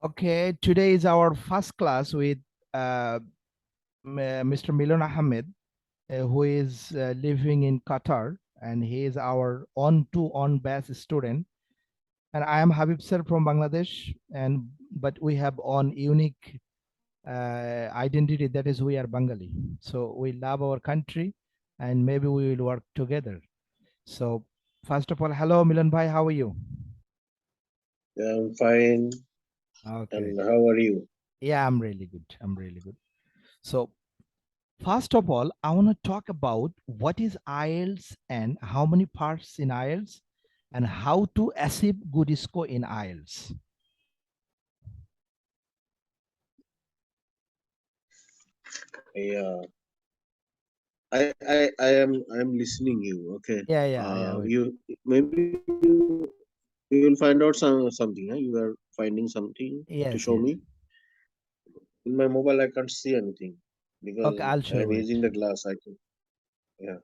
Okay, today is our first class with Mr. Milan Ahmed, who is living in Qatar, and he is our on batch student. And I am Habib sir from Bangladesh, and but we have on unique identity, that is we are Bengali. So we love our country, and maybe we will work together. So first of all, hello Milan bhai, how are you? Yeah, I'm fine. Okay, And how are you? yeah, I'm really good. I'm really good. So first of all, I want to talk about what is IELTS and how many parts in IELTS and how to achieve good score in IELTS. Yeah, I am listening you. Okay. Yeah. Wait. You maybe you will find out something. Huh? You are finding something to Yes, show yes. me. In my mobile, I can't see anything Okay, because I'll I show you. am Wait. using the glass. I can. Yeah.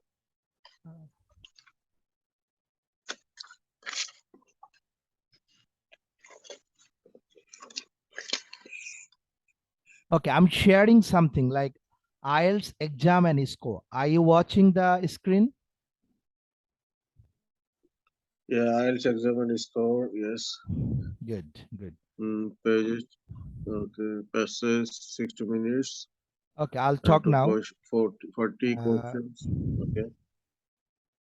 Okay, I'm sharing something like IELTS exam and score. Are you watching the screen? Yeah. I'll check the score. Yes. Good, good. Pages. Okay. Passes 60 minutes. Okay, I'll Have talk to now. push 40 Uh, questions. Okay.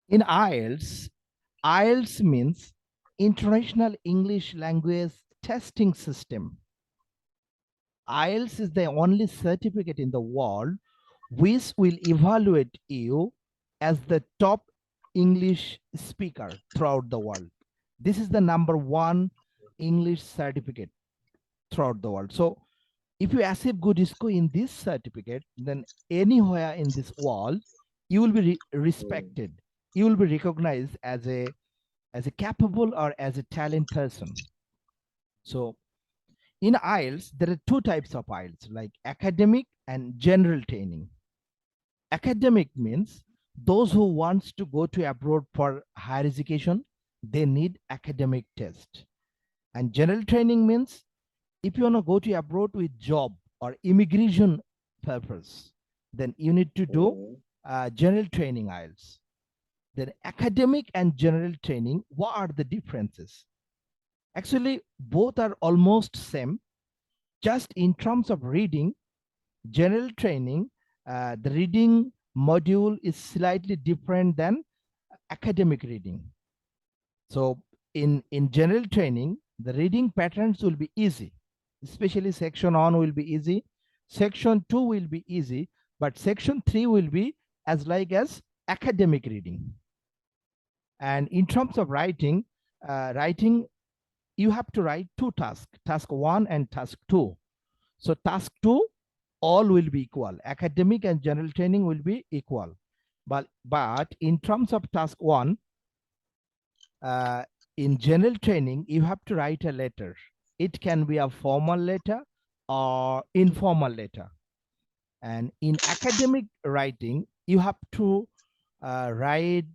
in IELTS means International English Language Testing System. IELTS is the only certificate in the world which will evaluate you as the top English speaker throughout the world. This is the number one English certificate throughout the world. So if you achieve good score in this certificate, then anywhere in this world, you will be Mm. respected. You will be recognized as a capable or as a talent person. So in IELTS, there are two types of IELTS, like academic and general training. Academic means those who wants to go to abroad for higher education, they need academic test. And general training means if you want to go to abroad with job or immigration purpose, then you need to do Mm. general training IELTS. Then academic and general training, what are the differences? Actually, both are almost same. Just in terms of reading, general training, the reading module is slightly different than academic reading. So in general training, the reading patterns will be easy, especially section 1 will be easy, section 2 will be easy, but section 3 will be as academic reading. And in terms of writing, you have to write two tasks, task 1 and task 2. So task 2, all will be equal. Academic and general training will be equal. But in terms of task 1, uh, in general training, you have to write a letter. It can be a formal letter or informal letter. And in academic writing, write,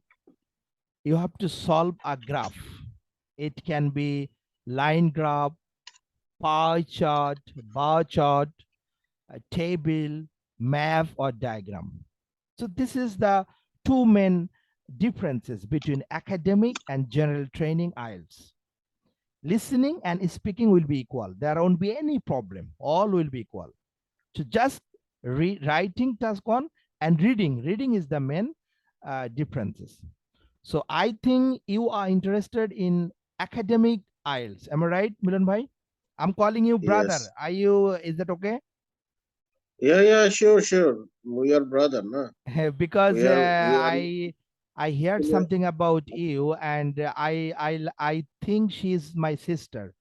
you have to solve a graph. It can be line graph, pie chart, bar chart, a table, map, or diagram. So this is the two main differences between academic and general training IELTS. Listening and speaking will be equal. There won't be any problem. All will be equal. So just writing task 1 and reading. Reading is the main differences. So I think you are interested in academic IELTS. Am I right, Milan bhai? I'm calling you brother. Yes. Are you? Is that okay? Yeah, yeah, sure, sure. We are brother, na. Because We are I heard something about you, and I think she's my sister.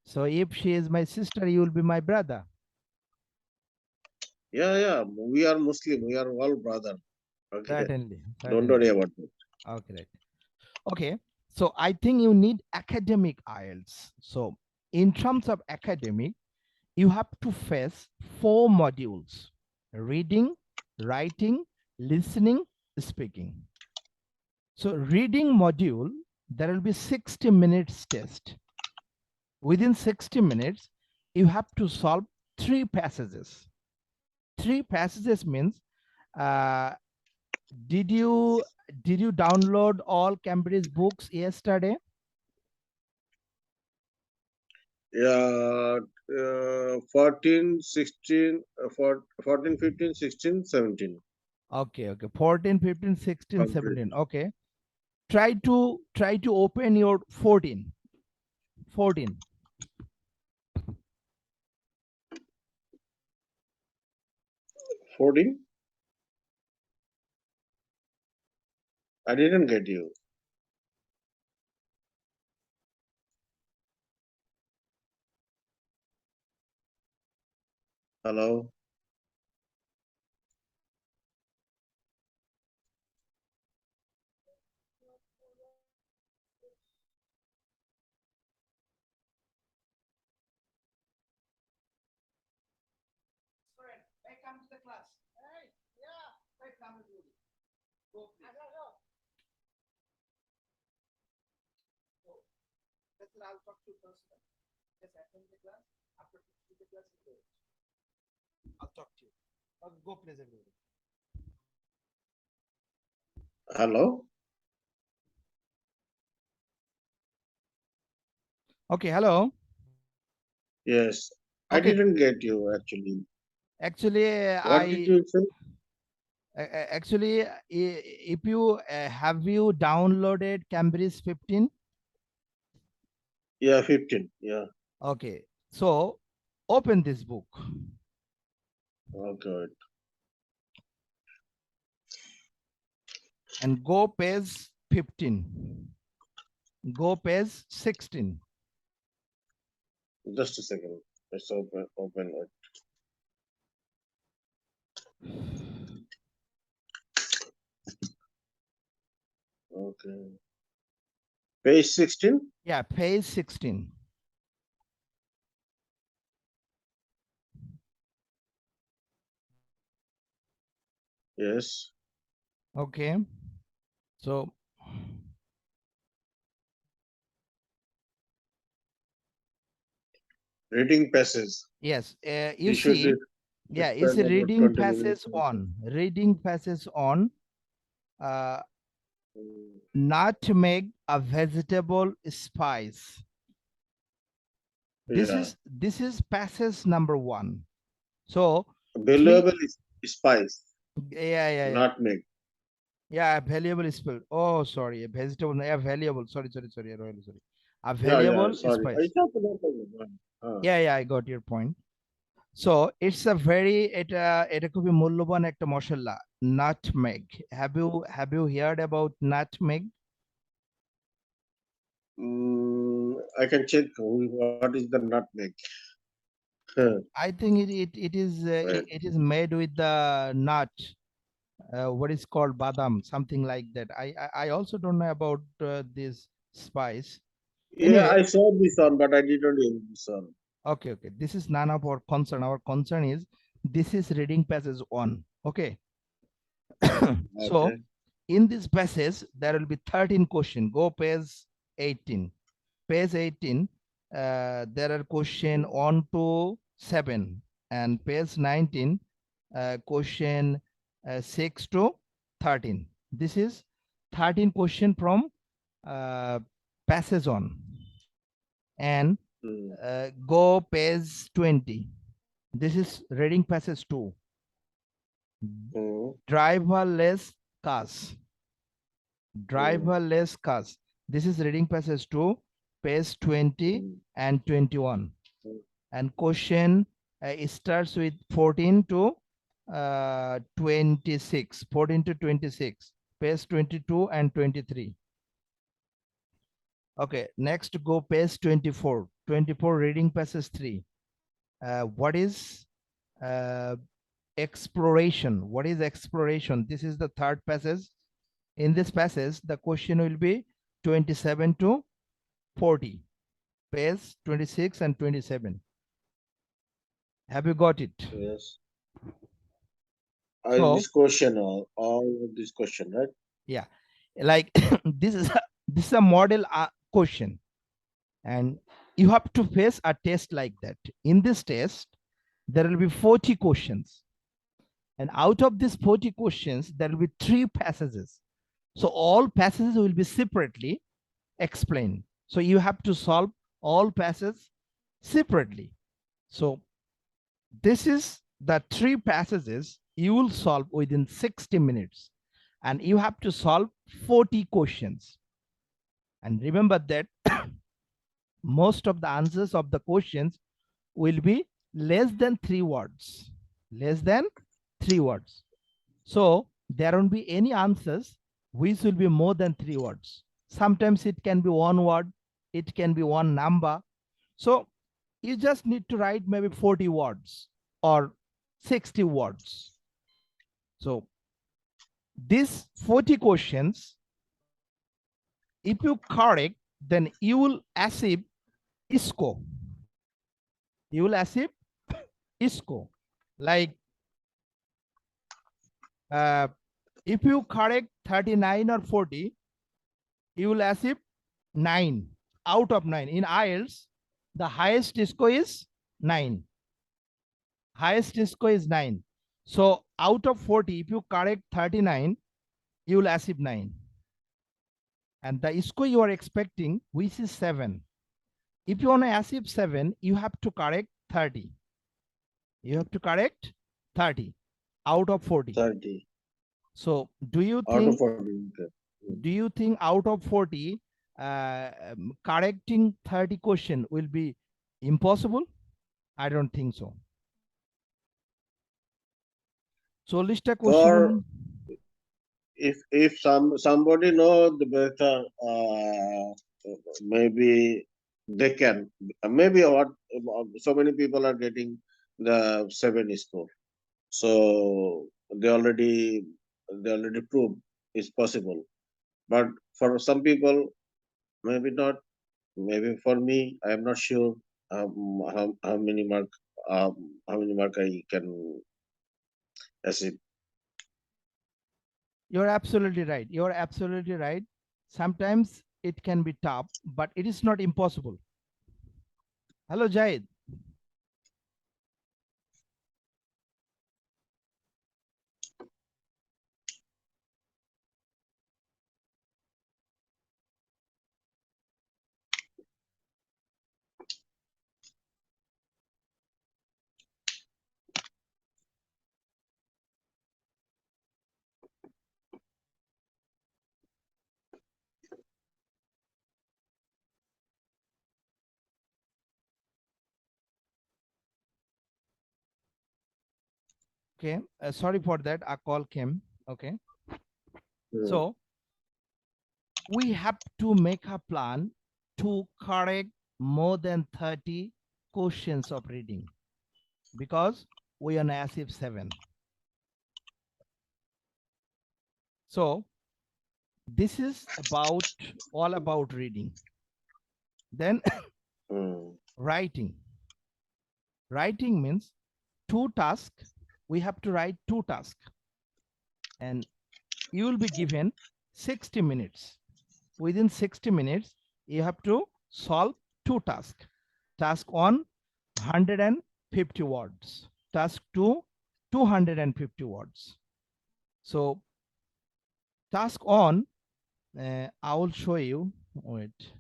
So if she is my sister, you will be my brother. yeah, yeah. We are Muslim. We are all brother. Okay. Certainly, Don't worry certainly. about it. Okay, right. Okay. So I think you need academic IELTS. So in terms of academic, you have to face 4 modules: reading, writing, listening, speaking. So reading module, there will be 60 minutes test. Within 60 minutes, you have to solve 3 passages. 3 passages means, uh, did you download all Cambridge books yesterday? Yeah, 14, 16, 14, 15, 16, 17. Okay, okay. 14, 15, 16, 17. Completely. Okay. Try to open your 14. 14. 14? I didn't get you. Hello? Come to the class. Hey, yeah. Come and do it. Go, please. Go. I'll talk to you first. Just attend the class. After the class, go. I'll talk to you. Go, please, everybody. Hello? Okay, hello. Yes. I Okay, didn't get you actually. actually, What did you say? actually, if you have you downloaded Cambridge 15? Yeah, 15. Yeah. Okay, so open this book Okay. and go page 15. Go page 16. Just a second. Let's open it. Okay. Page 16? Yeah, page 16. Yes. Okay, so Reading passage. yes, you You should see, yeah, it's spend a about reading 20 minutes. passage on. Reading passage on. Uh, Mm, Nutmeg, a vegetable spice. This Yeah. is passage number 1. So three, Valuable spice, yeah. nutmeg. Yeah, valuable spice. Oh, sorry, a vegetable. Yeah, valuable. Sorry. Really sorry. A Yeah. valuable Sorry. spice. No problem. Yeah, I got your point. So it's a very এটা খুবই মূল্যবান একটা মশলা, nutmeg. Have you heard about nutmeg? I can check what is the nutmeg. Huh, I think it is right. it is made with the nut, what is called badam, something like that. I also don't know about this spice. Yeah, Anyway, I saw this one, but I didn't use this one. okay. This is none of our concern. Our concern is this is reading passage 1. Okay. So Okay. in this passage, there will be 13 questions. Go page 18. Page 18, there are question 1 to 7. And page 19, question 6 to 13. This is 13 question from uh, passage on. And Mm, go page 20. This is reading passage 2. mm, Driverless cars. mm, Driverless cars. This is reading passage 2, page 20 mm, and 21. mm, And question it starts with 14 to 26. 14 to 26. Page 22 and 23. Okay, next go page 24. 24 reading passage 3. What is uh, exploration? What is exploration? This is the third passage. In this passage, the question will be 27 to 40. Page 26 and 27. Have you got it? yes. So This question, all of this question, right? yeah, like this is a model question, and you have to face a test like that. In this test, there will be 40 questions. And out of these 40 questions, there will be 3 passages. So all passages will be separately explained. So you have to solve all passages separately. So this is the 3 passages you will solve within 60 minutes. And you have to solve 40 questions. And remember that most of the answers of the questions will be less than 3 words. Less than 3 words. So there won't be any answers which will be more than 3 words. Sometimes it can be 1 word, it can be 1 number. So you just need to write maybe 40 words or 60 words. So these 40 questions, if you correct, then you will achieve ISCO. You will achieve ISCO. Like if you correct 39 or 40, you will achieve 9 out of 9. In Ielts, the highest score is 9. Highest score is 9. So out of 40, if you correct 39, you will achieve 9. And the score you are expecting, which is 7. If you want to achieve 7, you have to correct 30. You have to correct 30 out of 40. 30. So do you Out of think 40. out of 40 correcting 30 question will be impossible? I don't think so. 40টা question For if somebody know the better, maybe they can. Maybe what so many people are getting the 7 score. So they already proved it's possible. But for some people, maybe not. Maybe for me, I am not sure how many mark I can achieve. You're absolutely right. You're absolutely right. Sometimes it can be tough, but it is not impossible. Hello, Jahid. Okay. Sorry for that. A call came. Okay. Hmm. So we have to make a plan to correct more than 30 questions of reading because we are massive 7. So this is about all about reading. Then Hmm. writing. Writing means 2 tasks. We have to write 2 tasks and you will be given 60 minutes. Within 60 minutes, you have to solve 2 tasks. Task 1, 150 words. Task 2, 250 words. So task 1, I will show you. Wait.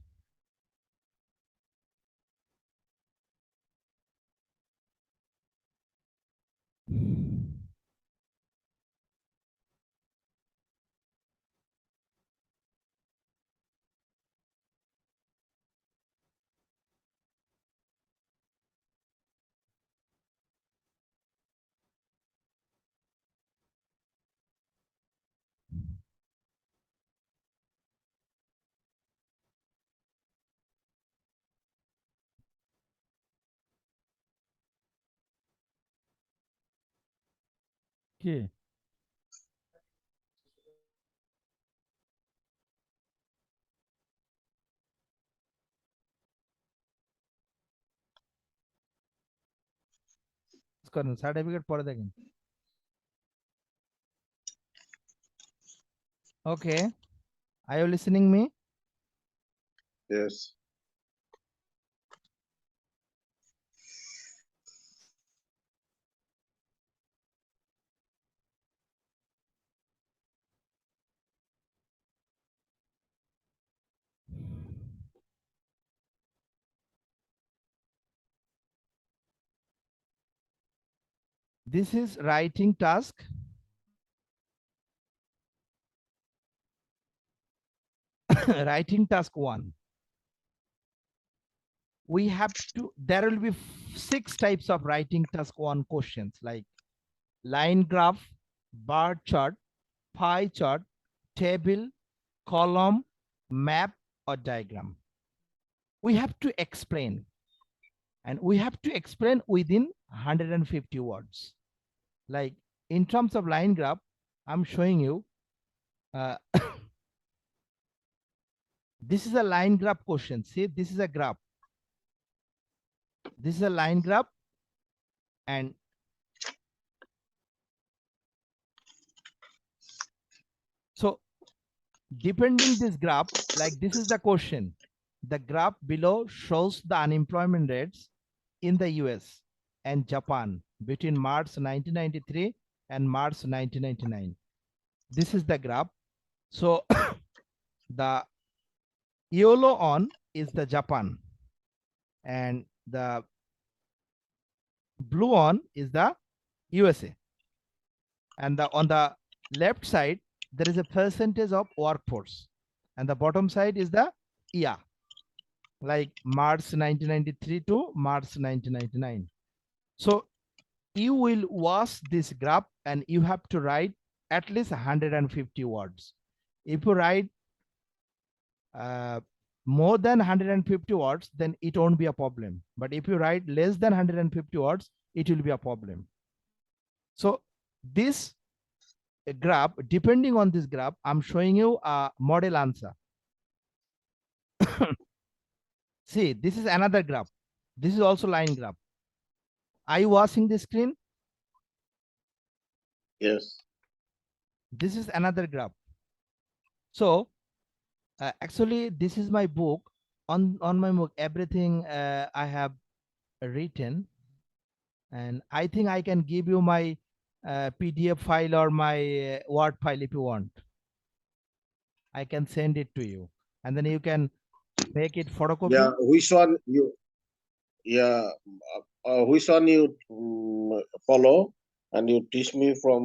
Okay. Certificate পরে দেখেন। Okay. Are you listening me? Yes. This is writing task. Writing task 1. We have to, there will be 6 types of writing task 1 questions, like line graph, bar chart, pie chart, table, column, map, or diagram. We have to explain, and we have to explain within 150 words. Like in terms of line graph, I'm showing you, this is a line graph question. See, this is a graph. This is a line graph, and so depending this graph, like this is the question. The graph below shows the unemployment rates in the US and Japan between March 1993 and March 1999. This is the graph. So the yellow on is the Japan, and the blue on is the USA. And on the left side, there is a percentage of workforce, and the bottom side is the year, like March 1993 to March 1999. So you will watch this graph and you have to write at least 150 words. If you write more than 150 words, then it won't be a problem. But if you write less than 150 words, it will be a problem. So this graph, depending on this graph, I'm showing you a model answer. See, this is another graph. This is also line graph. Are you watching the screen? Yes. This is another graph. So actually, this is my book. On my book, everything I have written, and I think I can give you my PDF file or my Word file if you want. I can send it to you, and then you can make it Yeah. photocopy. Which one you? Yeah. Which one you follow, and you teach me from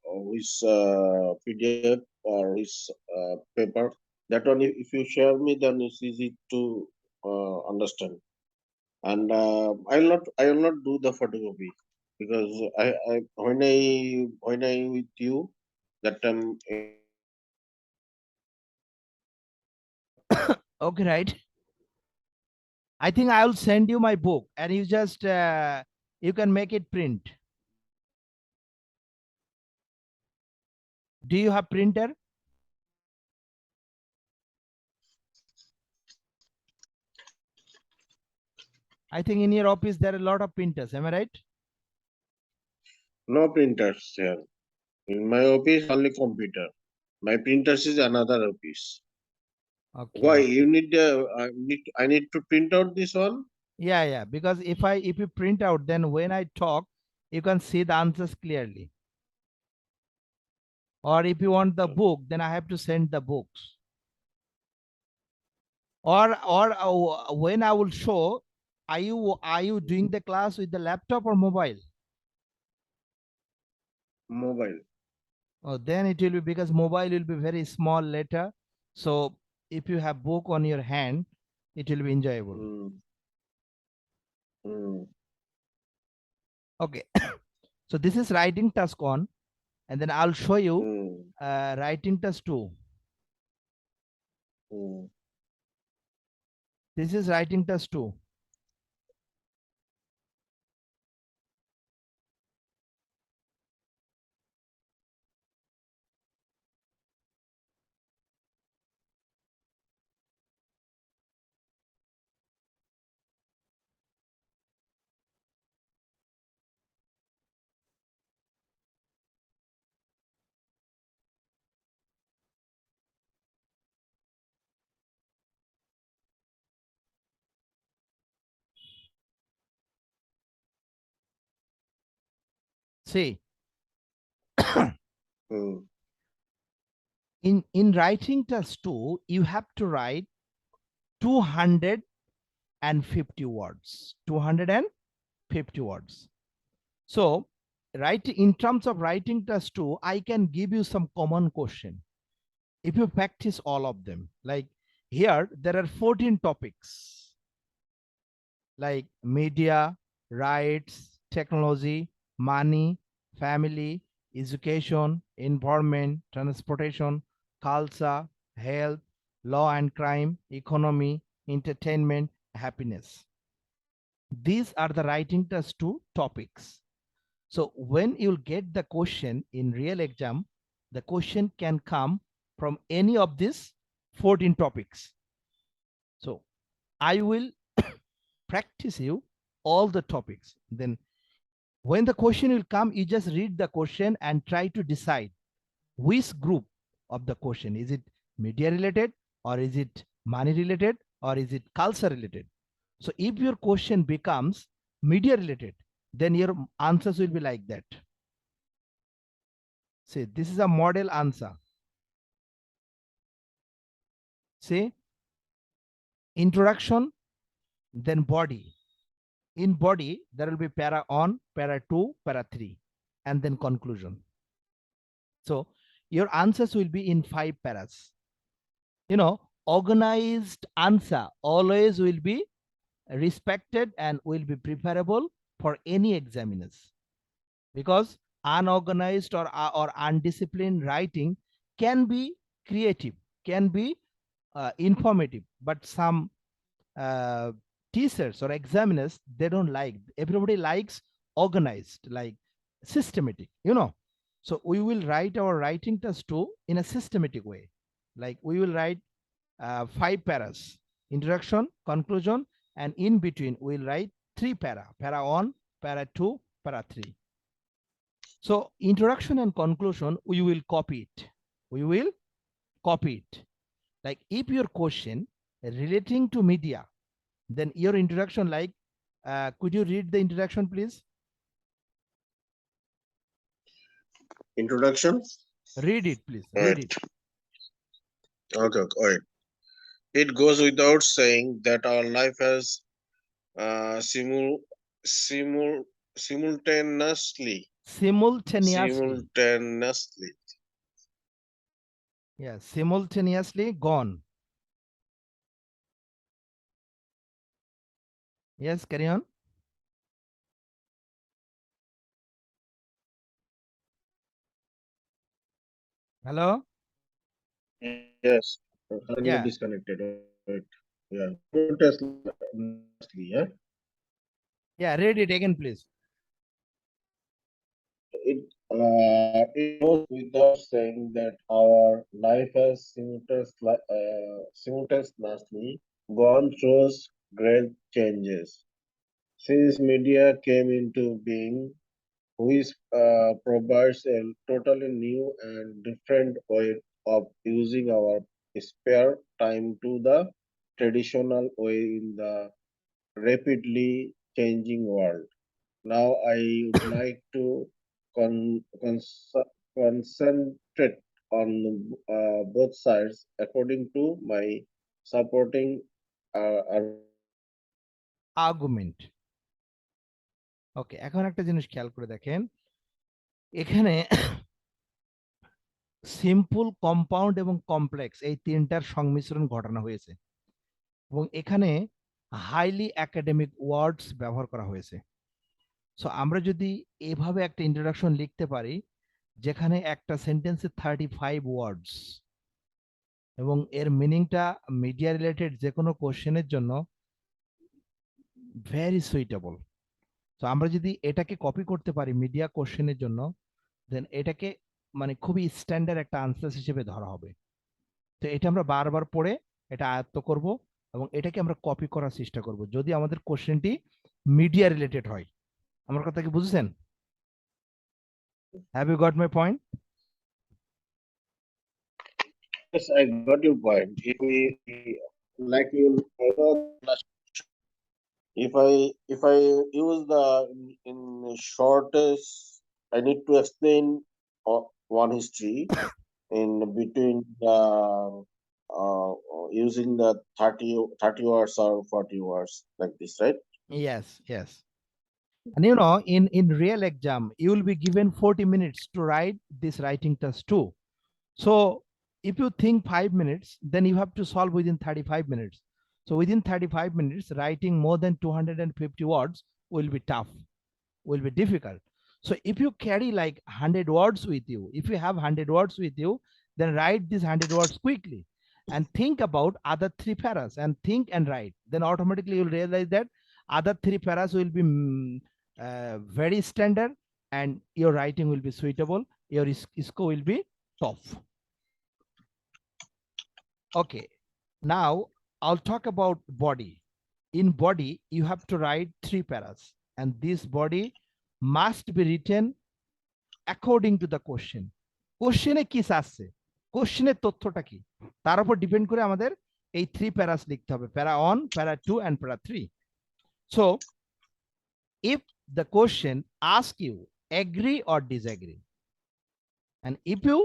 which PDF or which paper. That one, if you share me, then it's easy to understand. And I will not do the photocopy because I when I with you that time in Okay, right. I think I will send you my book, and you just you can make it print. Do you have printer? I think in your office there are a lot of printers. Am I right? no printers here. In my office only computer. My printers is another office. Okay, Why okay. you need I need to print out this one? Yeah, yeah. Because if you print out, then when I talk, you can see the answers clearly. Or if you want the book, then I have to send the books. Or when I will show, are you doing the class with the laptop or mobile? Mobile. Oh, then it will be, because mobile will be very small letter. So if you have book on your hand, it will be enjoyable. Mm, mm, Okay. So this is writing task 1, and then I'll show you mm, writing task 2. mm, This is writing task 2. See, mm, in writing task 2, you have to write 250 words. 250 words. So, right, in terms of writing test 2, I can give you some common question. If you practice all of them, like here, there are 14 topics like media, rights, technology, money, family, education, environment, transportation, culture, health, law and crime, economy, entertainment, happiness. These are the writing test 2 topics. So when you'll get the question in real exam, the question can come from any of these 14 topics. So I will practice you all the topics. Then when the question will come, you just read the question and try to decide which group of the question. Is it media related, or is it money related, or is it culture related? So if your question becomes media related, then your answers will be like that. See, this is a model answer. See, introduction, then body. In body, there will be para 1, para 2, para 3, and then conclusion. So your answers will be in 5 paras. Organized answer always will be respected and will be preferable for any examiners, because unorganized or undisciplined writing can be creative, can be informative, but some uh, teachers or examiners, they don't like. Everybody likes organized, like systematic. So we will write our writing test too in a systematic way. Like we will write 5 paras: introduction, conclusion, and in between we'll write 3 para 1, para 2, para 3. So introduction and conclusion, we will copy it. We will copy it. Like if your question relating to media, then your introduction, like, could you read the introduction, please? Introduction. Read it, please. Read Right. it. Okay. All right. It goes without saying that our life has uh, simul, simul, simultaneously Simultaneously. simultaneously Yeah, simultaneously gone. Yes, carry on. Hello? yes suddenly Yeah. disconnected, right? Yeah, simultaneously, yeah. Yeah, read it again, please. It goes without saying that our life has simultaneously gone through great changes since media came into being, which provides a totally new and different way of using our spare time to the traditional way in the rapidly changing world. Now, I would like to concentrate on both sides according to my supporting argument. Argument. Okay, এখন একটা জিনিস খেয়াল করে দেখেন, এখানে simple, compound এবং complex এই তিনটার সংমিশ্রণ ঘটানো হয়েছে, এবং এখানে হাইলি একাডেমিক ওয়ার্ডস ব্যবহার করা হয়েছে। সো আমরা যদি এভাবে একটা ইন্ট্রোডাকশন লিখতে পারি যেখানে একটা সেন্টেন্সে 35 ওয়ার্ডস, এবং এর মিনিংটা মিডিয়া রিলেটেড যে কোনো কোশ্চেনের জন্য ভেরি সুইটেবল। তো আমরা যদি এটাকে কপি করতে পারি মিডিয়া কোশ্চেনের জন্য, দেন এটাকে মানে খুবই স্ট্যান্ডার্ড একটা আনসার হিসেবে ধরা হবে। তো এটা আমরা বারবার পড়ে এটা আয়ত্ত করব, এবং এটাকে আমরা কপি করার চেষ্টা করব যদি আমাদের কোশ্চেনটি মিডিয়া রিলেটেড হয়। আমার কথা কি বুঝছেন? Have you got my point? Yes, I got your point. If we like you, I know if I use the in shortest, I need to explain one history in between uh, using the 30 words or 40 words like this, right? Yes, yes. And in real exam, you will be given 40 minutes to write this writing test too. So if you think 5 minutes, then you have to solve within 35 minutes. So within 35 minutes, writing more than 250 words will be tough, will be difficult. So if you carry like 100 words with you, if you have 100 words with you, then write these 100 words quickly and think about other three paras and think and write. Then automatically you'll realize that other three paras will be very standard and your writing will be suitable. Your score will be tough. Okay, now I'll talk about body. In body, you have to write three paras, and this body must be written according to the question. কোশ্চেনে কি চাচ্ছে, কোশ্চেনের তথ্যটা কি, তার উপর depend করে আমাদের এই থ্রি প্যারাস লিখতে হবে, প্যারা 1, প্যারা 2 and প্যারা 3. So if the question asks you agree or disagree, and if you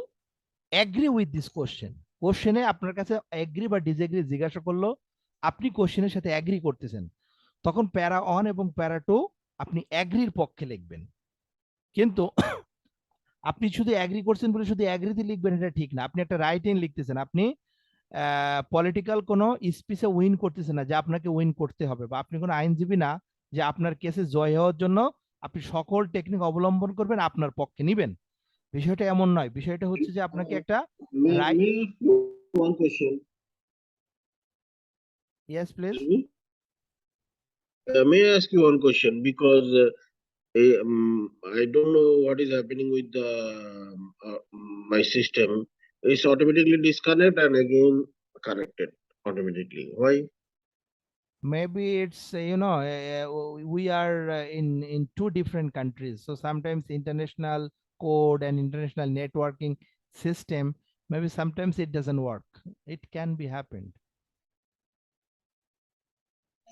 agree with this question, কোশ্চেনে আপনার কাছে এগ্রি বা ডিসএগ্রি জিজ্ঞাসা করলো, আপনি কোশ্চেনের সাথে এগ্রি করতেছেন, তখন প্যারা 1 এবং প্যারা 2 আপনি এগ্রির পক্ষে লিখবেন। কিন্তু আপনি শুধু এগ্রি করছেন বলে শুধু এগ্রিতে লিখবেন এটা ঠিক না। আপনি একটা রাইটিং লিখতেছেন, আপনি পলিটিক্যাল কোনো স্পিচে উইন করতেছেন না যে আপনাকে উইন করতে হবে, বা আপনি কোনো আইনজীবী না যে আপনার কেসে জয় হওয়ার জন্য আপনি সকল টেকনিক অবলম্বন করবেন আপনার পক্ষে নিবেন। বিষয়টা এমন নয়, বিষয়টা হচ্ছে যে আপনাকে একটা right. May one question. Yes please. May I ask you one question? Because I don't know what is happening with the my system. It's automatically disconnect and again connected automatically. Why? Maybe it's we are in two different countries, so sometimes international code and international networking system, maybe sometimes it doesn't work. It can be happened.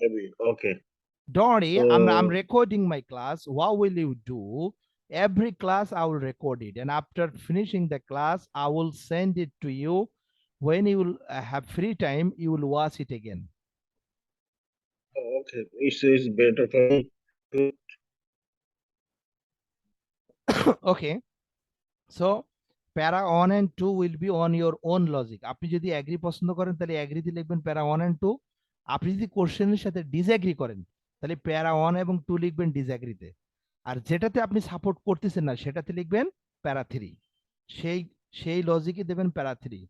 Maybe. Okay. Don't worry, I'm So recording my class. What will you do? Every class I will record it, and after finishing the class I will send it to you. When you will have free time, you will watch it again. okay, it's better for me. Okay, so প্যারা 1 and 2 will be on your own logic. আপনি যদি agri পছন্দ করেন তাহলে এগ্রিতে লিখবেন প্যারা 1 and 2। আপনি যদি কোশ্চেনের সাথে ডিসএগ্রি করেন তাহলে প্যারা 1 এবং 2 লিখবেন ডিসএগ্রিতে। আর যেটাতে আপনি সাপোর্ট করতেছেন না সেটাতে লিখবেন প্যারা 3। সেই সেই লজিকে দেবেন প্যারা 3।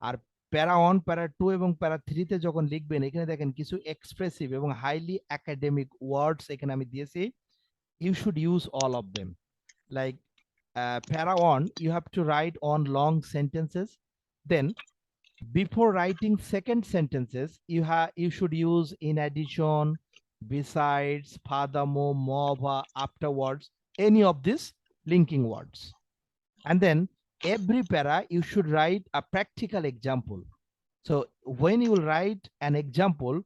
আর প্যারা 1, প্যারা 2 এবং প্যারা 3 তে যখন লিখবেন, এখানে দেখেন কিছু এক্সপ্রেসিভ এবং হাইলি একাডেমিক ওয়ার্ডস এখানে আমি দিয়েছি। You should use all of them. Like para 1, you have to write on long sentences. Then before writing second sentences, you should use in addition, besides, furthermore, moreover, afterwards, any of these linking words. And then every para you should write a practical example. So when you write an example,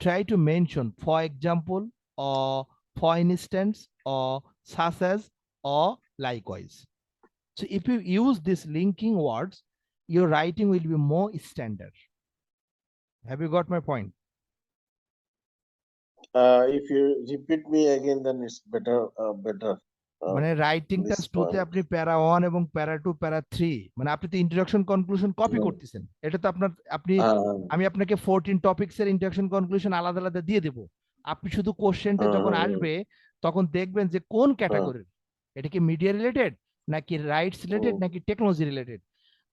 try to mention for example, or for instance, or such as, or likewise. So if you use these linking words, your writing will be more standard. Have you got my point? If you repeat me again, then it's better. Better. মানে writing This task 2 তে point. আপনি প্যারা 1 এবং প্যারা 2, প্যারা 3, মানে আপনি তো ইন্ট্রোডাকশন কনক্লুশন কপি করতেছেন। এটা তো আপনি আমি আপনাকে 14 টপিকস এর ইন্ট্রোডাকশন কনক্লুশন আলাদা আলাদা দিয়ে দেব। আপনি শুধু কোশ্চেনটা যখন আসবে তখন দেখবেন যে কোন ক্যাটাগরির, এটা কি মিডিয়া রিলেটেড নাকি রাইটস রিলেটেড নাকি টেকনোলজি রিলেটেড।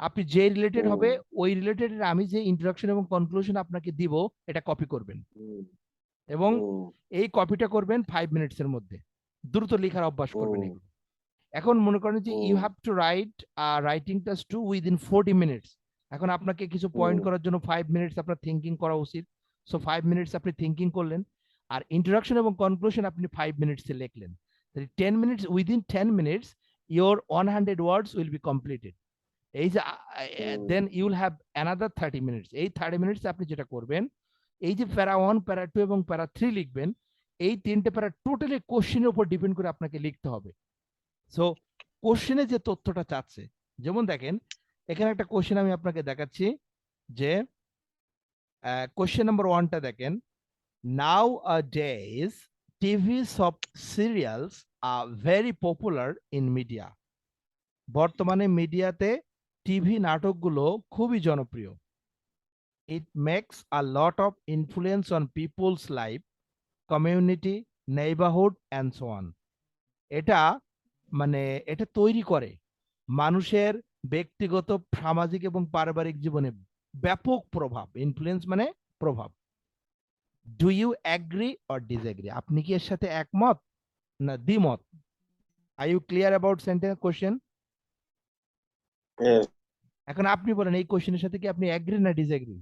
আপনি যে রিলেটেড হবে ওই রিলেটেড আমি যে ইন্ট্রোডাকশন এবং কনক্লুশন আপনাকে দিব এটা কপি করবেন, এবং এই কপিটা করবেন 5 মিনিটস এর মধ্যে। দ্রুত লেখার অভ্যাস করবেন এগুলো। এখন মনে করেন যে you have to write writing task 2 within 40 minutes. এখন আপনাকে কিছু পয়েন্ট করার জন্য 5 মিনিটস আপনার থিঙ্কিং করা উচিত। সো 5 মিনিটস আপনি থিঙ্কিং করলেন, আর ইন্ট্রোডাকশন এবং কনক্লুশন আপনি 5 মিনিটসে লিখলেন। তাহলে 10 minutes, within 10 minutes your 100 words will be completed. এই যে then you will have another 30 minutes. এই 30 মিনিটস আপনি যেটা করবেন, এই যে প্যারা 1, প্যারা 2 এবং প্যারা 3 লিখবেন, এই তিনটে প্যারা টোটালি কোশ্চেনের উপর ডিপেন্ড করে আপনাকে লিখতে হবে। সো কোশ্চেনে যে তথ্যটা চাচ্ছে, যেমন দেখেন এখানে একটা কোশ্চেন আমি আপনাকে দেখাচ্ছি যে কোশ্চেন নাম্বার 1টা দেখেন, নাও আ days TV soap serials are very popular in media. বর্তমানে মিডিয়াতে টিভি নাটকগুলো খুবই জনপ্রিয়। It makes a lot of influence on people's life, community, neighborhood and so on. এটা মানে এটা তৈরি করে মানুষের ব্যক্তিগত, সামাজিক এবং পারিবারিক জীবনে ব্যাপক প্রভাব। ইনফ্লুয়েন্স মানে প্রভাব। Do you agree or disagree? আপনি কি এর সাথে একমত না দ্বিমত? Are you clear about sentence question? Yes. এখন আপনি বলেন এই কোশ্চেনের সাথে কি আপনি এগ্রি না ডিসএগ্রি?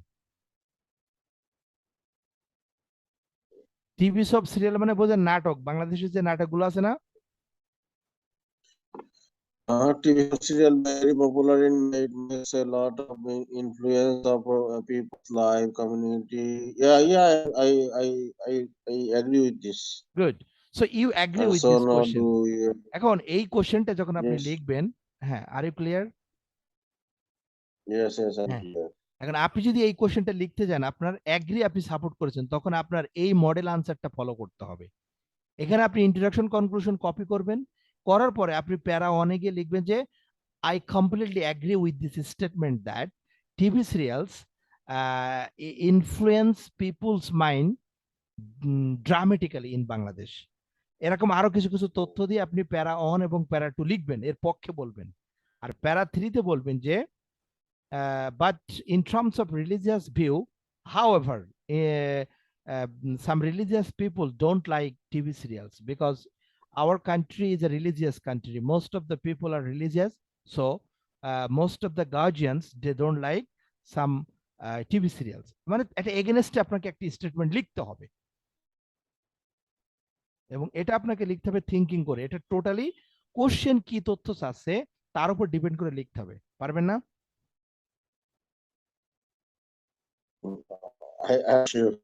টিভি সব সিরিয়াল মানে বোঝেন নাটক, বাংলাদেশের যে নাটকগুলো আছে না, TV serial very popular in it makes a lot of influence of people's life, community. Yeah, yeah, I agree with this. Good. So you agree And with so this now question. do you, এখন এই কোশ্চেনটা যখন আপনি yes, লিখবেন, হ্যাঁ, আর you clear? yes, I'm হ্যাঁ, clear. এখন আপনি যদি এই কোশ্চেনটা লিখতে যান, আপনার এগ্রি আপনি সাপোর্ট করেছেন, তখন আপনার এই মডেল আনসারটা ফলো করতে হবে। এখানে আপনি ইন্ট্রোডাকশন কনক্লুশন কপি করবেন, করার পরে আপনি প্যারা 1 এ গিয়ে লিখবেন যে I completely agree with this statement that TV serials influence people's mind dramatically in Bangladesh. এরকম আরো কিছু কিছু তথ্য দিয়ে আপনি প্যারা 1 এবং প্যারা 2 লিখবেন, এর পক্ষে বলবেন। আর প্যারা 3 তে বলবেন যে but in terms of religious view, however, some religious people don't like TV serials because our country is a religious country. Most of the people are religious, so most of the guardians they don't like some TV serials. মানে এটা এগেইনস্টে আপনাকে একটা statement লিখতে হবে এবং এটা আপনাকে লিখতে হবে থিঙ্কিং করে। এটা টোটালি কোশ্চেন কি তথ্য চাচ্ছে তার উপর ডিপেন্ড করে লিখতে হবে। পারবেন না? I'm sure.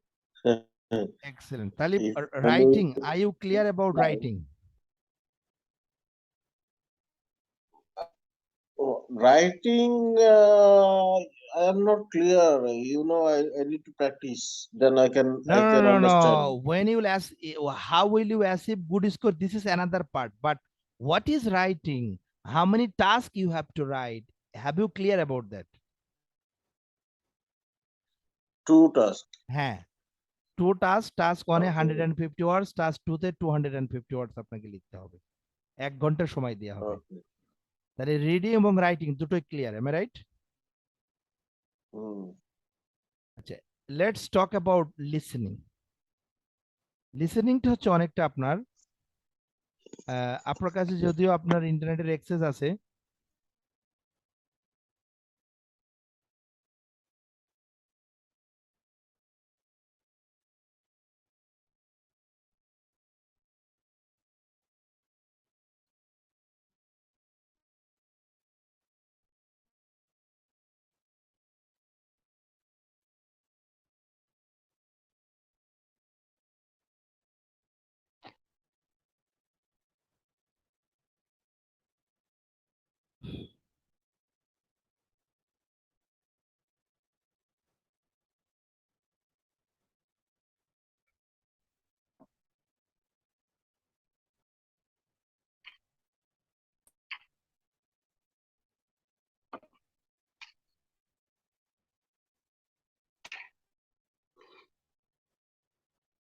Excellent. তাহলে If writing, are you clear about writing? writing, I am not clear. I need to practice. Then No, I no, can no, no, understand. no. When you will ask, how will you achieve good score? This is another part. But what is writing? How many tasks you have to write? Have you clear about that? Two tasks. হ্যাঁ, to task, task 1 A Okay. 150 words, task 2 তে 250 ওয়ার্ডস আপনাকে লিখতে হবে। 1 ঘন্টা সময় দেওয়া হবে। Okay. তাহলে রিডিং এবং রাইটিং দুটোই clear, am I right? Hmm. আচ্ছা, লেটস টক অ্যাবাউট লিসেনিং। লিসেনিংটা হচ্ছে অনেকটা আপনার আপনার কাছে যদিও আপনার ইন্টারনেটের অ্যাক্সেস আছে,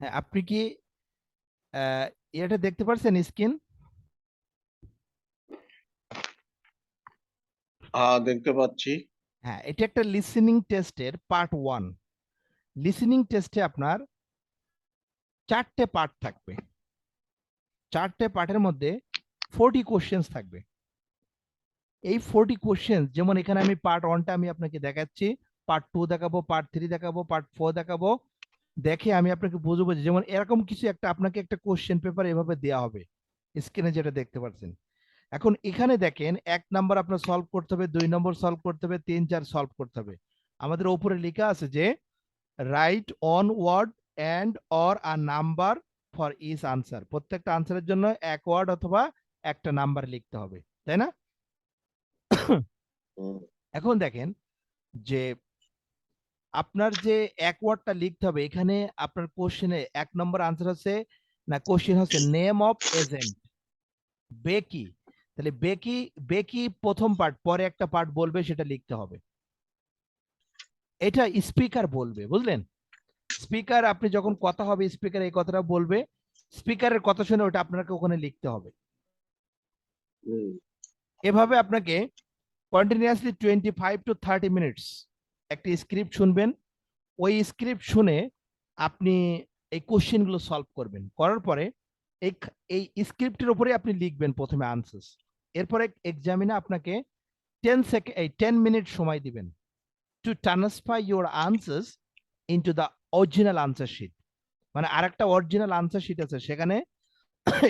হ্যাঁ, আপনি কি এটা দেখতে পারছেন স্ক্রিন? দেখতে পাচ্ছি। হ্যাঁ, এটা একটা লিসেনিং টেস্টের পার্ট 1। লিসেনিং টেস্টে আপনার 4টে পার্ট থাকবে। 4টে পার্টের মধ্যে 40 কোশ্চেন্স থাকবে। এই 40 কোশ্চেন্স, যেমন এখানে আমি পার্ট 1টা আমি আপনাকে দেখাচ্ছি, পার্ট 2 দেখাবো, পার্ট 3 দেখাবো, পার্ট 4 দেখাবো। দেখে আমি আপনাকে বুঝবো যে যেমন এরকম কিছু একটা আপনাকে একটা কোশ্চেন পেপার এভাবে দেওয়া হবে স্ক্রিনে যেটা দেখতে পাচ্ছেন। এখন এখানে দেখেন 1 নাম্বার আপনার সলভ করতে হবে, 2 নম্বর সলভ করতে হবে, 3, 4 সলভ করতে হবে। আমাদের উপরে লেখা আছে যে write one word and or a number for each answer. প্রত্যেকটা আনসারের জন্য 1 ওয়ার্ড অথবা একটা নাম্বার লিখতে হবে, তাই না? হুম। এখন দেখেন যে আপনার যে 1 ওয়ার্ডটা লিখতে হবে, এখানে আপনার কোশ্চেনে 1 নম্বর আনসার আছে না কোশ্চেন হচ্ছে নেম অফ এজেন্ট বেকি, তাহলে বেকি বেকি প্রথম পার্ট, পরে একটা পার্ট বলবে সেটা লিখতে হবে। এটা স্পিকার বলবে, বুঝলেন? স্পিকার আপনি যখন কথা হবে স্পিকার এই কথাটা বলবে, স্পিকারের কথা শুনে ওটা আপনাকে ওখানে লিখতে হবে। এভাবে আপনাকে কন্টিনিউয়াসলি 25 to 30 মিনিটস একটি স্ক্রিপ্ট শুনবেন, ওই স্ক্রিপ্ট শুনে আপনি এই কোশ্চেনগুলো সলভ করবেন, করার পরে এই এই স্ক্রিপ্টের উপরে আপনি লিখবেন প্রথমে আনসার্স, এরপরে এক্সামিনে আপনাকে 10 মিনিট সময় দিবেন to transfer your answers into the original answer sheet. মানে আরেকটা অরিজিনাল আনসার শিট আছে, সেখানে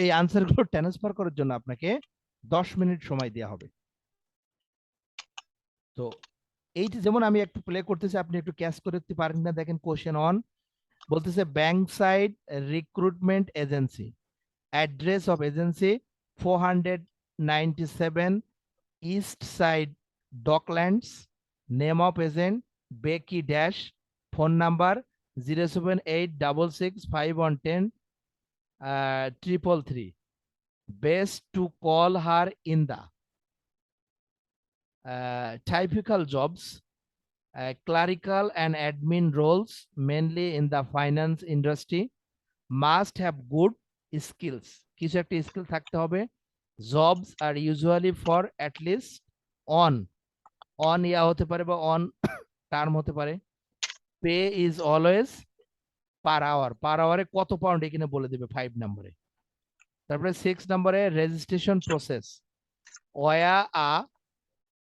এই আনসারগুলো ট্রান্সফার করার জন্য আপনাকে 10 মিনিট সময় দেওয়া হবে। তো এইটা যেমন আমি একটু প্লে করতেছি, আপনি একটু ক্যাচ করতে পারেন না, দেখেন কোশ্চেন অন বলতেছে Bankside Recruitment Agency, address of agency 497 East Side Docklands, name of agent Becky dash, phone number 078665110 best to call her in the typical jobs, clerical and admin roles mainly in the finance industry, must have good skills, কিছু একটা skill থাকতে হবে, jobs are usually for at least on ইয়া হতে পারে বা on term হতে পারে, pay is always পার আওয়ারে কত পাউন্ড এখানে বলে দেবে 5 নম্বরে। তারপরে 6 নম্বরে রেজিস্ট্রেশন প্রসেস, ওয়া আ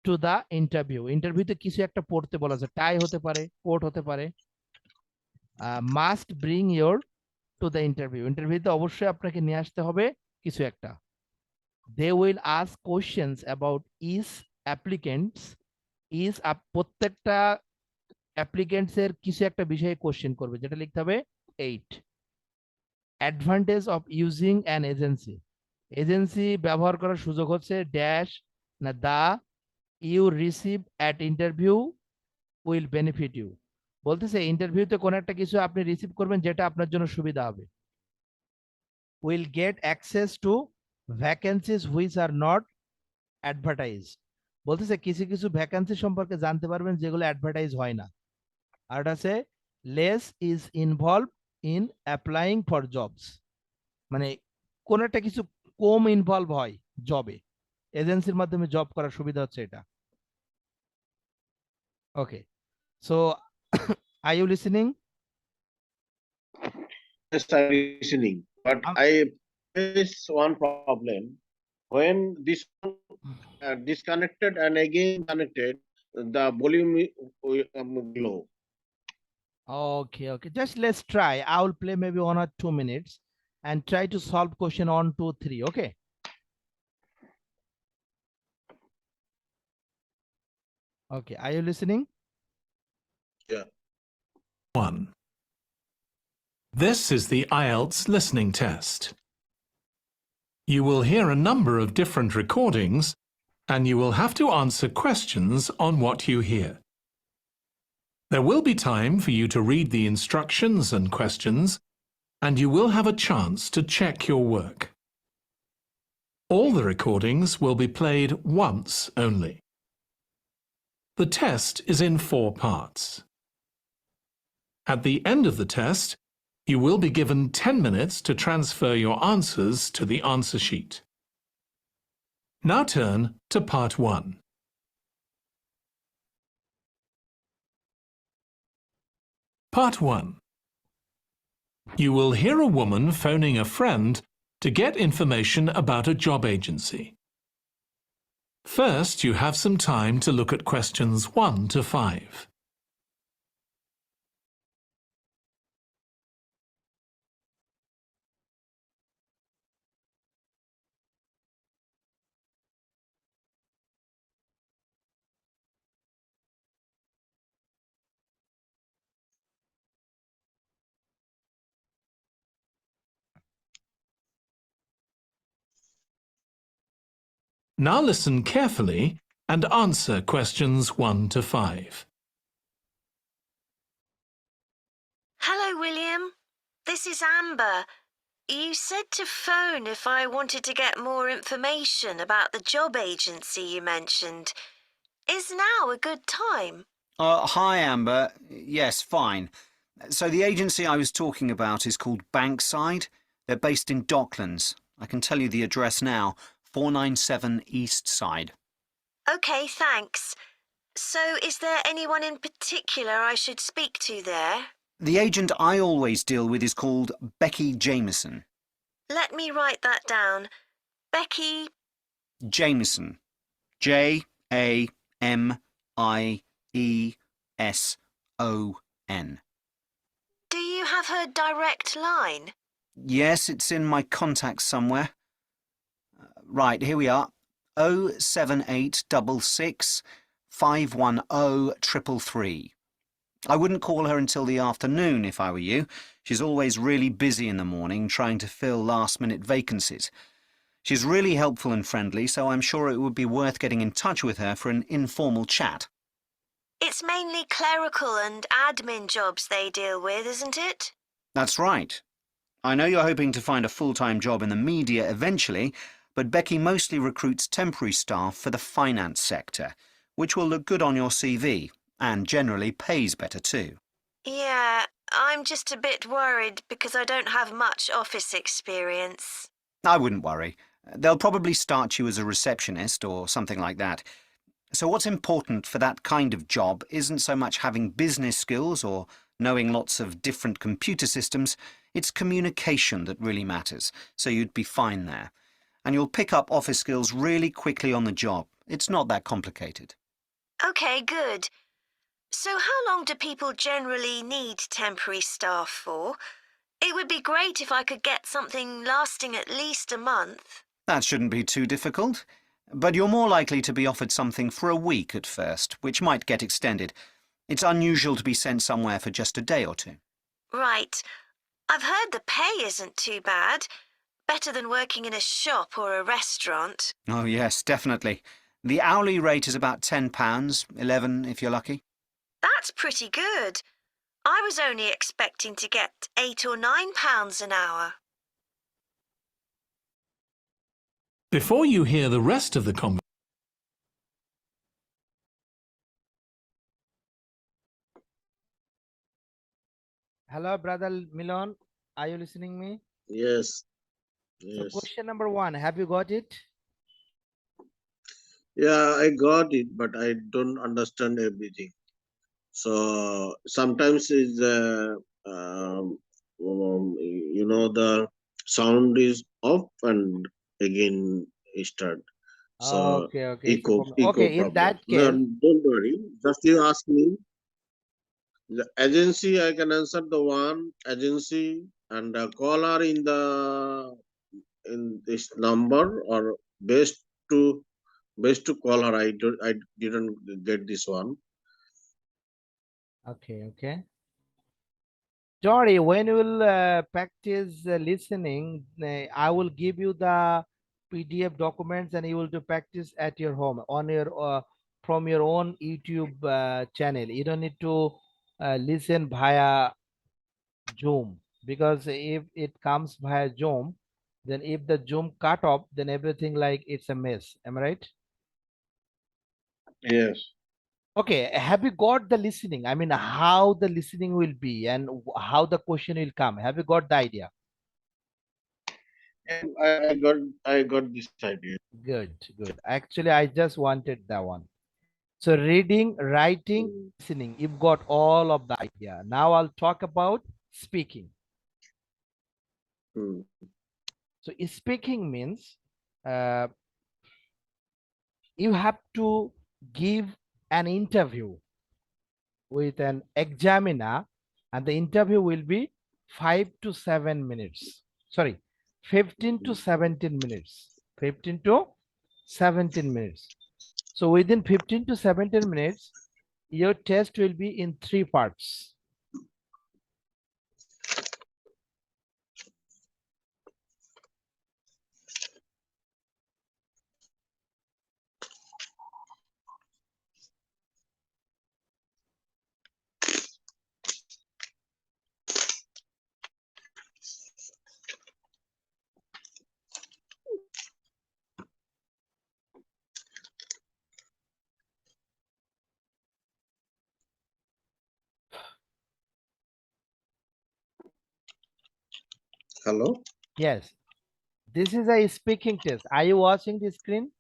টু দা ইন্টারভিউতে কিছু একটা পড়তে বলা আছে, টাই হতে পারে, কোট হতে পারে। Must bring your to the ইন্টারভিউতে অবশ্যই আপনাকে নিয়ে আসতে হবে কিছু একটা। They will ask questions about applicants প্রত্যেকটা অ্যাপ্লিকেন্টস এর কিছু একটা বিষয়ে কোশ্চেন করবে, যেটা লিখতে হবে 8। Advantage of using an agency ব্যবহার করার সুযোগ হচ্ছে ড্যাশ না the you receive at interview will benefit you, বলতেছে ইন্টারভিউতে কোন একটা কিছু আপনি রিসিভ করবেন যেটা আপনার জন্য সুবিধা হবে। Will get access to vacancies which are not advertise, বলতেছে কিছু কিছু ভ্যাকেন্সি সম্পর্কে জানতে পারবেন যেগুলো অ্যাডভার্টাইজ হয় না। আর এটা আছে less is involve in applying for jobs, মানে কোন একটা কিছু কম ইনভলভ হয় জবে, এজেন্সির মাধ্যমে জব করার সুবিধা হচ্ছে এটা। Okay, so are you listening? Yes, I'm listening, but I face one problem. When this one disconnected and again connected, the volume low. Okay, just let's try. I will play maybe 1 or 2 minutes and try to solve question 1, 2, 3. Okay. Okay, are you listening? Yeah. 1. This is the Ielts listening test. You will hear a number of different recordings, and you will have to answer questions on what you hear. There will be time for you to read the instructions and questions, and you will have a chance to check your work. All the recordings will be played once only. The test is in 4 parts. At the end of the test, you will be given 10 minutes to transfer your answers to the answer sheet. Now turn to part 1. Part 1. You will hear a woman phoning a friend to get information about a job agency. First, you have some time to look at questions 1 to 5. Now listen carefully and answer questions 1 to 5. Hello, William. This is Amber. You said to phone if I wanted to get more information about the job agency you mentioned. Is now a good time? Hi, Amber. Yes, fine. So the agency I was talking about is called Bankside. They're based in Docklands. I can tell you the address now. 497 East Side. OK, thanks. So is there anyone in particular I should speak to there? The agent I always deal with is called Becky Jameson. Let me write that down. Becky. Jameson. Jameson. Do you have her direct line? Yes, it's in my contacts somewhere. Right, here we are. 07866 510 333. I wouldn't call her until the afternoon if I were you. She's always really busy in the morning trying to fill last-minute vacancies. She's really helpful and friendly, so I'm sure it would be worth getting in touch with her for an informal chat. It's mainly clerical and admin jobs they deal with, isn't it? That's right. I know you're hoping to find a full-time job in the media eventually, but Becky mostly recruits temporary staff for the finance sector, which will look good on your CV and generally pays better too. Yeah, I'm just a bit worried because I don't have much office experience. I wouldn't worry. They'll probably start you as a receptionist or something like that. So what's important for that kind of job isn't so much having business skills or knowing lots of different computer systems, it's communication that really matters, so you'd be fine there. And you'll pick up office skills really quickly on the job. It's not that complicated. OK, good. So how long do people generally need temporary staff for? It would be great if I could get something lasting at least a month. That shouldn't be too difficult. But you're more likely to be offered something for a week at first, which might get extended. It's unusual to be sent somewhere for just a day or two. Right. I've heard the pay isn't too bad. Better than working in a shop or a restaurant. Oh yes, definitely. The hourly rate is about £10, 11 if you're lucky. That's pretty good. I was only expecting to get £8 or £9 an hour. Before you hear the rest of the conversation, Hello, brother Milon. Are you listening me? Yes. So Yes. question number 1, have you got it? Yeah, I got it, but I don't understand everything. So sometimes is the sound is off and again start. So Okay. So echo okay, in problem. that No, case, don't worry. Just you ask me. The agency I can answer the one agency and the caller in this number or best to call her. I didn't get this one. okay. Tori, when you will practice listening, I will give you the PDF documents and you will do practice at your home on your from your own YouTube channel. You don't need to listen via Zoom, because if it comes via Zoom, then if the Zoom cut off, then everything like it's a mess. Am I right? Yes. Okay, have you got the listening? I mean, how the listening will be and how the question will come. Have you got the idea? And I got this idea. Good. Actually, I just wanted that one. So reading, writing, Mm, listening, you've got all of the idea. Now I'll talk about speaking. mm. So speaking means uh, you have to give an interview with an examiner, and the interview will be 5 to 7 minutes. Sorry, 15 to 17 minutes. 15 to 17 minutes. So within 15 to 17 minutes, your test will be in 3 parts. Hello? Yes. This is a speaking test. Are you watching the screen?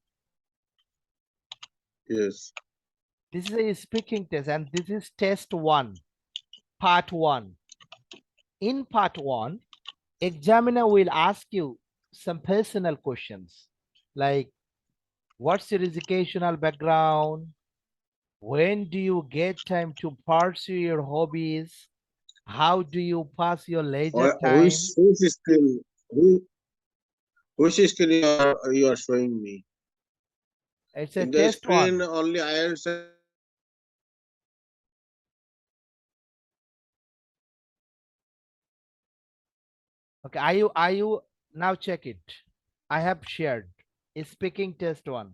Yes. This is a speaking test, and this is test 1, part 1. In part 1, examiner will ask you some personal questions like, what's your educational background? When do you get time to pursue your hobbies? How do you pass your leisure time? Which screen? Which screen you are showing me? It's a In the test screen 1. only IELTS. Okay, are you now check it? I have shared a speaking test 1.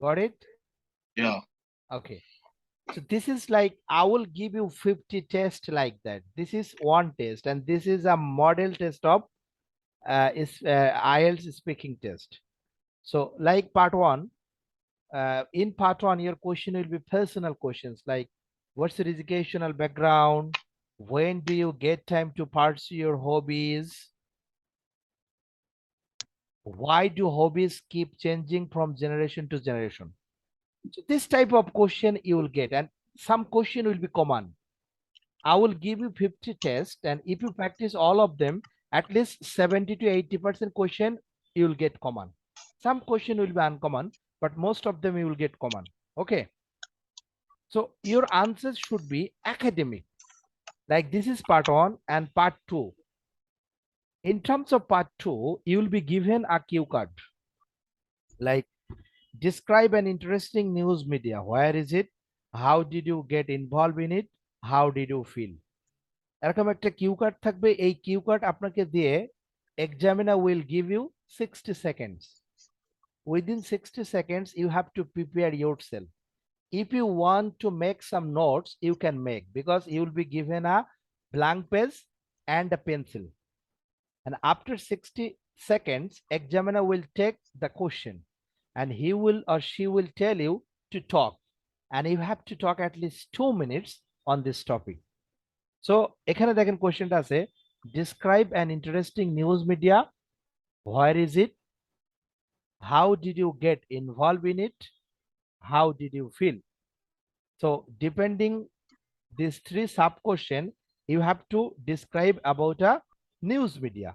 Got it? Yeah. Okay. So this is like, I will give you 50 tests like that. This is one test, and this is a model test of IELTS speaking test. So like part 1, in part 1, your question will be personal questions like, what's your educational background? When do you get time to pursue your hobbies? Why do hobbies keep changing from generation to generation? So this type of question you will get, and some question will be common. I will give you 50 tests, and if you practice all of them, at least 70 to 80% question you will get common. Some question will be uncommon, but most of them you will get common. Okay. So your answers should be academic. Like this is part 1 and part 2. In terms of part 2, you will be given a cue card. Like, describe an interesting news media. Where is it? How did you get involved in it? How did you feel? এরকম একটা cue card থাকবে। এই cue card আপনাকে দিয়ে examiner will give you 60 seconds. Within 60 seconds, you have to prepare yourself. If you want to make some notes, you can make, because you will be given a blank page and a pencil. And after 60 seconds, examiner will take the question and he will or she will tell you to talk. And you have to talk at least 2 minutes on this topic. So এখানে দেখেন কোশ্চেনটা আছে, describe an interesting news media. Where is it? How did you get involved in it? How did you feel? So depending these 3 sub question, you have to describe about a news media.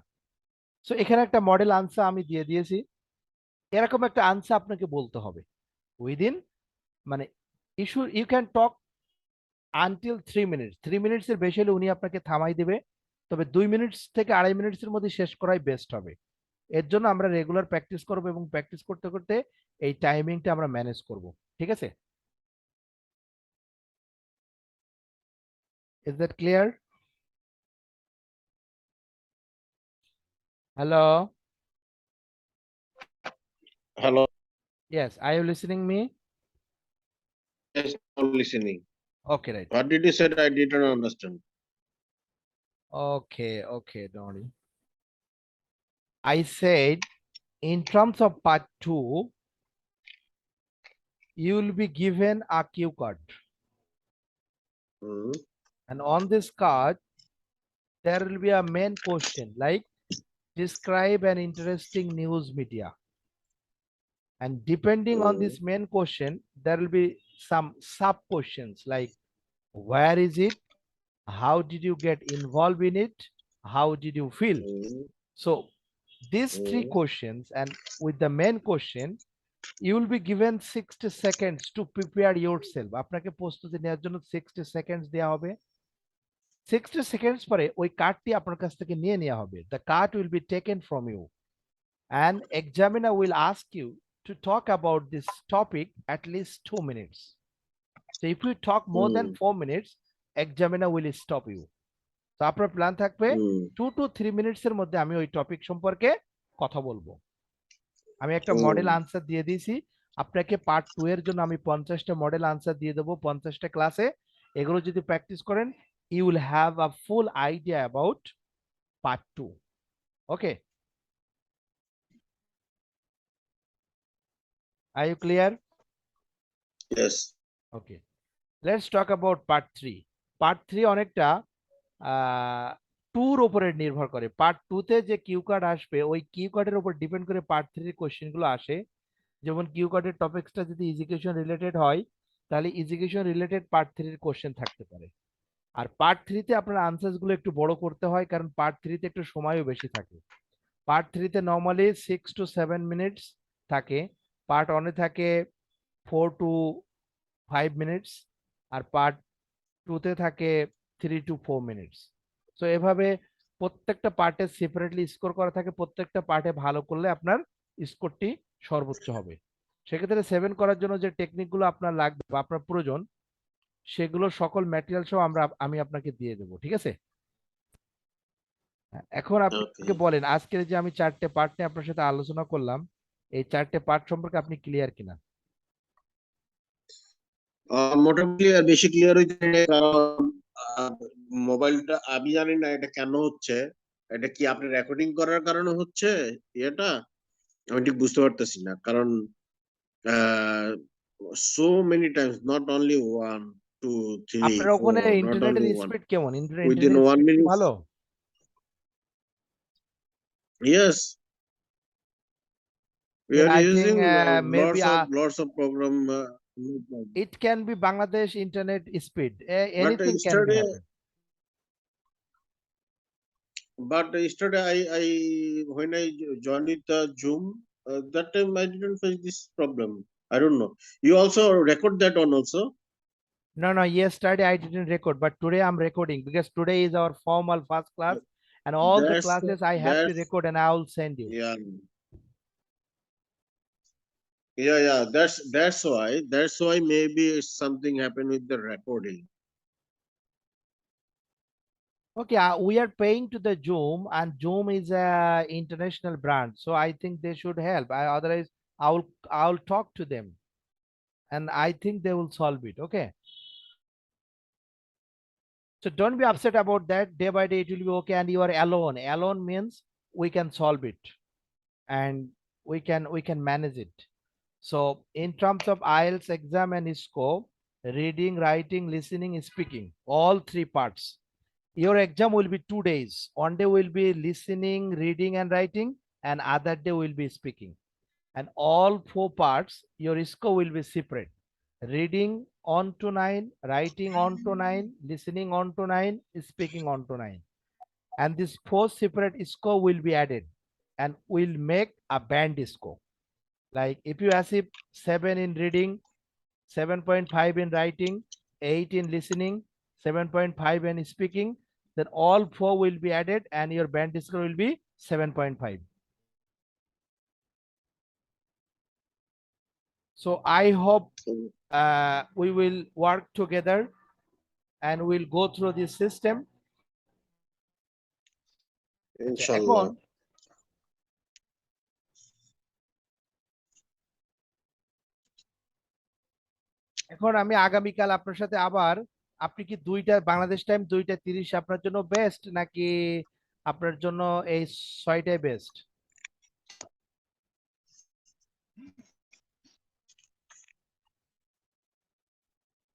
So এখানে একটা model answer আমি দিয়ে দিয়েছি। এরকম একটা answer আপনাকে বলতে হবে উইদিন, মানে you can talk until 3 minutes. 3 মিনিটসের বেশি হলে উনি আপনাকে থামাই দেবে, তবে 2 মিনিটস থেকে 2.5 মিনিটসের মধ্যে শেষ করাই বেস্ট হবে। এর জন্য আমরা রেগুলার প্র্যাকটিস করব এবং প্র্যাকটিস করতে করতে এই টাইমিংটা আমরা ম্যানেজ করব। ঠিক আছে? Is that clear? Hello? Hello. Yes, are you listening me? Yes, I'm listening. Okay, right. What did you say? I didn't understand. Okay, don't worry. I said, in terms of part 2, you will be given a cue card. Hmm. And on this card, there will be a main question like, describe an interesting news media. And depending on this main question, there will be some sub questions like, where is it? How did you get involved in it? How did you feel? Hmm. So these 3 questions, and with the main question, you will be given 60 seconds to prepare yourself. আপনাকে প্রস্তুতি নেওয়ার জন্য 60 seconds দেওয়া হবে। 60 seconds পরে ওই কার্ডটি আপনার কাছ থেকে নিয়ে নেওয়া হবে। The card will be taken from you and examiner will ask you to talk about this topic at least 2 minutes. So if you talk more than 4 minutes, examiner will stop you. তো আপনার plan থাকবে 2 to 3 minutes এর মধ্যে আমি ওই topic সম্পর্কে কথা বলবো। আমি একটা মডেল আনসার দিয়ে দিয়েছি আপনাকে। পার্ট 2 এর জন্য আমি 50টা মডেল আনসার দিয়ে দেবো 50টা ক্লাসে। এগুলো যদি প্র্যাকটিস করেন, you will have a full idea about part 2. Okay, are you clear? Yes. Okay, let's talk about part 3. Part 3 অনেকটা টুর উপরে নির্ভর করে। পার্ট 2 তে যে কিউ কার্ড আসবে ওই কিউ কার্ডের উপর ডিপেন্ড করে পার্ট 3 এর কোশ্চেন গুলো আসে। যেমন কিউ কার্ডের টপিকসটা যদি এডুকেশন রিলেটেড হয় তাহলে এডুকেশন রিলেটেড পার্ট 3 এর কোশ্চেন থাকতে পারে। আর পার্ট 3 তে আপনার আনসারস গুলো একটু বড় করতে হয়, কারণ পার্ট 3 তে একটু সময়ও বেশি থাকে। পার্ট 3 তে নরমালি 6 to 7 মিনিটস থাকে, পার্ট 1 এ থাকে 4 to 5 মিনিটস, আর পার্ট 2 তে থাকে 3 to 4 মিনিটস। সো এভাবে প্রত্যেকটা পার্টে সেপারেটলি স্কোর করা থাকে, প্রত্যেকটা পার্টে ভালো করলে আপনার স্কোরটি সর্বোচ্চ হবে। সেক্ষেত্রে 7 করার জন্য যে টেকনিকগুলো আপনার লাগবে বা আপনার প্রয়োজন সেগুলো সকল ম্যাটেরিয়াল সহ আমি আপনাকে দিয়ে দেবো, ঠিক আছে? এখন আপনাকে Okay. বলেন আজকের যে আমি 4টে পার্ট নিয়ে আপনার সাথে আলোচনা করলাম, এই 4টে পার্ট সম্পর্কে আপনি ক্লিয়ার কিনা? মোটামুটি আর বেশি ক্লিয়ার হইতে নাই, কারণ মোবাইলটা আমি জানি না এটা কেন হচ্ছে। এটা কি আপনি রেকর্ডিং করার কারণে হচ্ছে এটা? আমি ঠিক বুঝতে পারতেছি না, কারণ so many times, not only 1 2 3 আপনার ওখানে 4, not ইন্টারনেটের only one, স্পিড কেমন? within ইন্টারনেটের 1 স্পিড কি minute. ভালো? Yes, we Then are I think using maybe lots of program. it can be Bangladesh internet speed. But Anything can be yesterday, happen. I when I joined with the Zoom, that time I didn't face this problem. I don't know. You also record that one also? No, yesterday I didn't record, but today I'm recording because today is our formal first class and all the That's classes I have to that's record and I will send you. yeah. Yeah. That's why maybe something happened with the recording. Okay, we are paying to the Zoom and Zoom is a international brand. So I think they should help. Otherwise I will talk to them and I think they will solve it. Okay. So don't be upset about that. Day by day it will be okay and you are alone. Alone means we can solve it and we can manage it. So in terms of IELTS exam and score, reading, writing, listening, speaking, all three parts. Your exam will be 2 days. One day will be listening, reading and writing, and other day will be speaking. And all 4 parts, your score will be separate. Reading on to 9, writing on to 9, listening on to 9, speaking on to 9. And this 4 separate score will be added and will make a band score. Like if you achieve 7 in reading, 7.5 in writing, 8 in listening, 7.5 in speaking, then all 4 will be added and your band score will be 7.5. So I hope we will work together and we'll go through this system. Inshallah. এখন আমি আগামীকাল আপনার সাথে আবার, আপনি কি Bangladesh time 2টা 30 আপনার জন্য বেস্ট নাকি আপনার জন্য এই 6টায় বেস্ট?